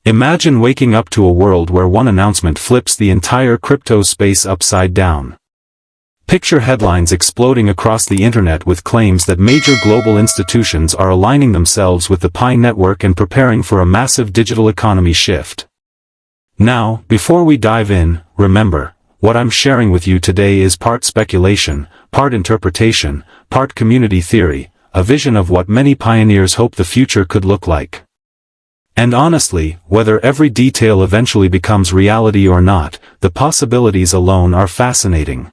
Imagine waking up to a world where one announcement flips the entire crypto space upside down. Picture headlines exploding across the internet with claims that major global institutions are aligning themselves with the Pi network and preparing for a massive digital economy shift. Now, before we dive in, remember, what I'm sharing with you today is part speculation, part interpretation, part community theory, a vision of what many pioneers hope the future could look like. And honestly, whether every detail eventually becomes reality or not, the possibilities alone are fascinating.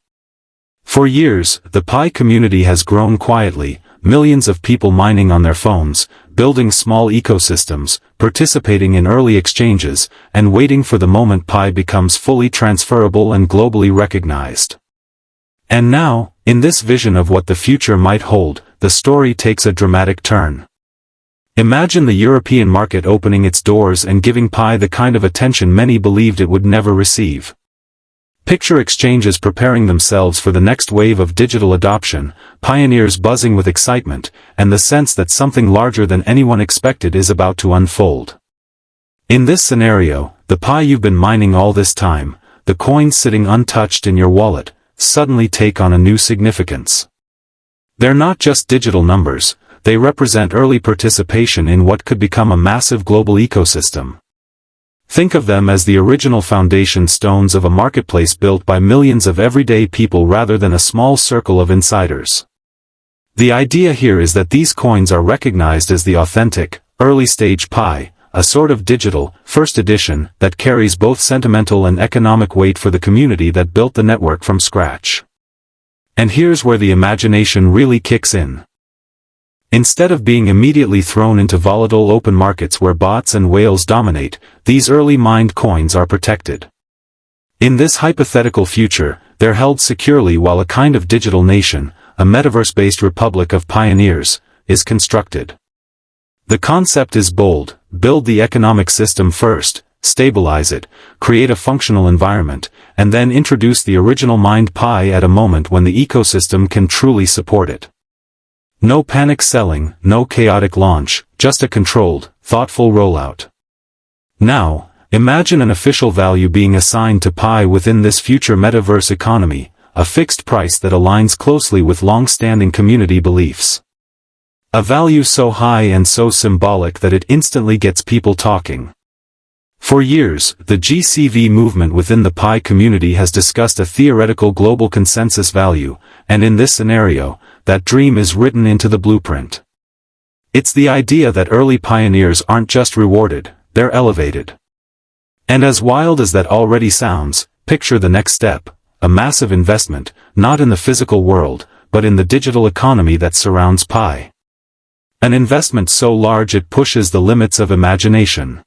For years, the Pi community has grown quietly, millions of people mining on their phones, building small ecosystems, participating in early exchanges, and waiting for the moment Pi becomes fully transferable and globally recognized. And now, in this vision of what the future might hold, the story takes a dramatic turn. Imagine the European market opening its doors and giving Pi the kind of attention many believed it would never receive. Picture exchanges preparing themselves for the next wave of digital adoption, pioneers buzzing with excitement, and the sense that something larger than anyone expected is about to unfold. In this scenario, the Pi you've been mining all this time, the coins sitting untouched in your wallet, suddenly take on a new significance. They're not just digital numbers, they represent early participation in what could become a massive global ecosystem. Think of them as the original foundation stones of a marketplace built by millions of everyday people rather than a small circle of insiders. The idea here is that these coins are recognized as the authentic, early-stage Pi, a sort of digital, first edition, that carries both sentimental and economic weight for the community that built the network from scratch. And here's where the imagination really kicks in. Instead of being immediately thrown into volatile open markets where bots and whales dominate, these early mined coins are protected. In this hypothetical future, they're held securely while a kind of digital nation, a metaverse-based republic of pioneers, is constructed. The concept is bold: build the economic system first, stabilize it, create a functional environment, and then introduce the original mined Pi at a moment when the ecosystem can truly support it. No panic selling, no chaotic launch, just a controlled, thoughtful rollout. Now, imagine an official value being assigned to Pi within this future metaverse economy, a fixed price that aligns closely with long-standing community beliefs. A value so high and so symbolic that it instantly gets people talking. For years, the GCV movement within the Pi community has discussed a theoretical global consensus value, and in this scenario, that dream is written into the blueprint. It's the idea that early pioneers aren't just rewarded, they're elevated. And as wild as that already sounds, picture the next step, a massive investment, not in the physical world, but in the digital economy that surrounds Pi. An investment so large it pushes the limits of imagination.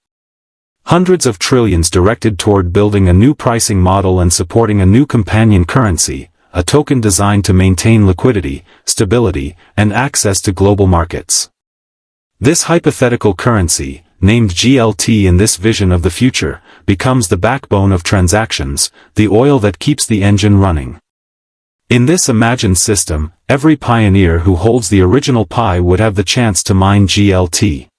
Hundreds of trillions directed toward building a new pricing model and supporting a new companion currency, a token designed to maintain liquidity, stability, and access to global markets. This hypothetical currency, named GLT in this vision of the future, becomes the backbone of transactions, the oil that keeps the engine running. In this imagined system, every pioneer who holds the original Pi would have the chance to mine GLT.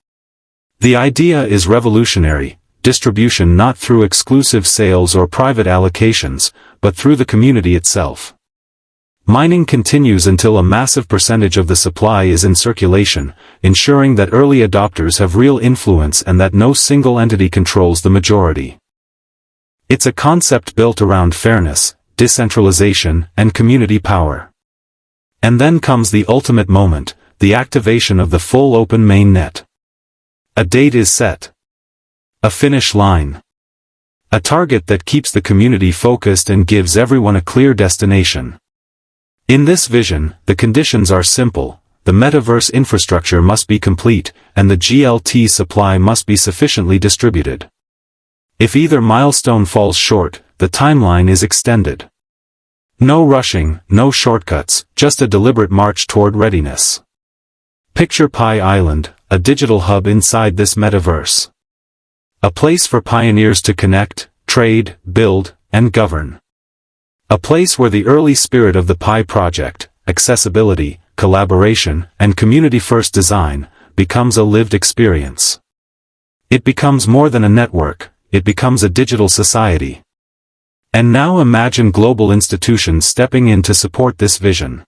The idea is revolutionary: distribution not through exclusive sales or private allocations, but through the community itself. Mining continues until a massive percentage of the supply is in circulation, ensuring that early adopters have real influence and that no single entity controls the majority. It's a concept built around fairness, decentralization, and community power. And then comes the ultimate moment, the activation of the full open mainnet. A date is set. A finish line. A target that keeps the community focused and gives everyone a clear destination. In this vision, the conditions are simple: the metaverse infrastructure must be complete, and the GLT supply must be sufficiently distributed. If either milestone falls short, the timeline is extended. No rushing, no shortcuts, just a deliberate march toward readiness. Picture Pi Island, a digital hub inside this metaverse. A place for pioneers to connect, trade, build, and govern. A place where the early spirit of the Pi project, accessibility, collaboration, and community-first design, becomes a lived experience. It becomes more than a network, it becomes a digital society. And now imagine global institutions stepping in to support this vision.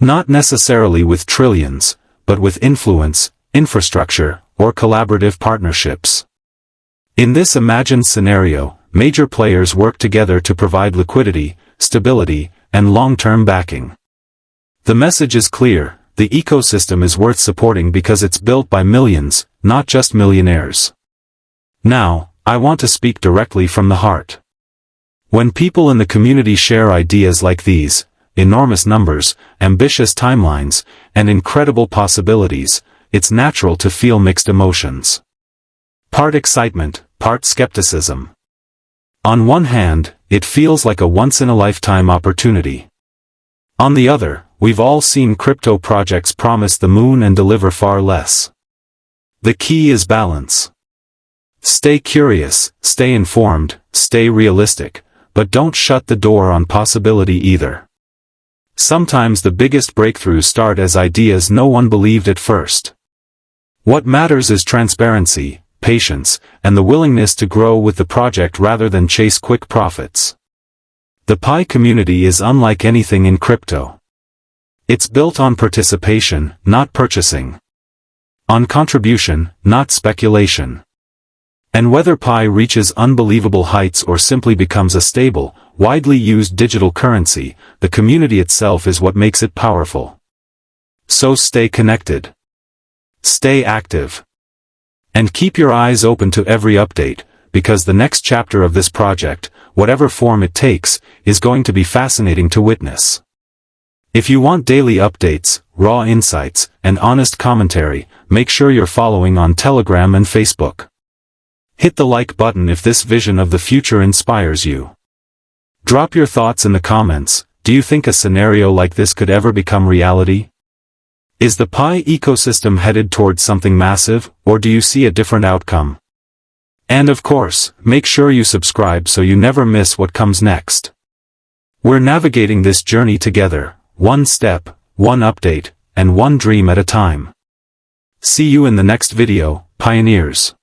Not necessarily with trillions, but with influence, infrastructure, or collaborative partnerships. In this imagined scenario, major players work together to provide liquidity, stability, and long-term backing. The message is clear: the ecosystem is worth supporting because it's built by millions, not just millionaires. Now, I want to speak directly from the heart. When people in the community share ideas like these, enormous numbers, ambitious timelines, and incredible possibilities, it's natural to feel mixed emotions. Part excitement, part skepticism. On one hand, it feels like a once-in-a-lifetime opportunity. On the other, we've all seen crypto projects promise the moon and deliver far less. The key is balance. Stay curious, stay informed, stay realistic, but don't shut the door on possibility either. Sometimes the biggest breakthroughs start as ideas no one believed at first. What matters is transparency, patience, and the willingness to grow with the project rather than chase quick profits. The Pi community is unlike anything in crypto. It's built on participation, not purchasing. On contribution, not speculation. And whether Pi reaches unbelievable heights or simply becomes a stable, widely used digital currency, the community itself is what makes it powerful. So stay connected. Stay active. And keep your eyes open to every update, because the next chapter of this project, whatever form it takes, is going to be fascinating to witness. If you want daily updates, raw insights, and honest commentary, make sure you're following on Telegram and Facebook. Hit the like button if this vision of the future inspires you. Drop your thoughts in the comments. Do you think a scenario like this could ever become reality? Is the Pi ecosystem headed towards something massive, or do you see a different outcome? And of course, make sure you subscribe so you never miss what comes next. We're navigating this journey together, one step, one update, and one dream at a time. See you in the next video, pioneers.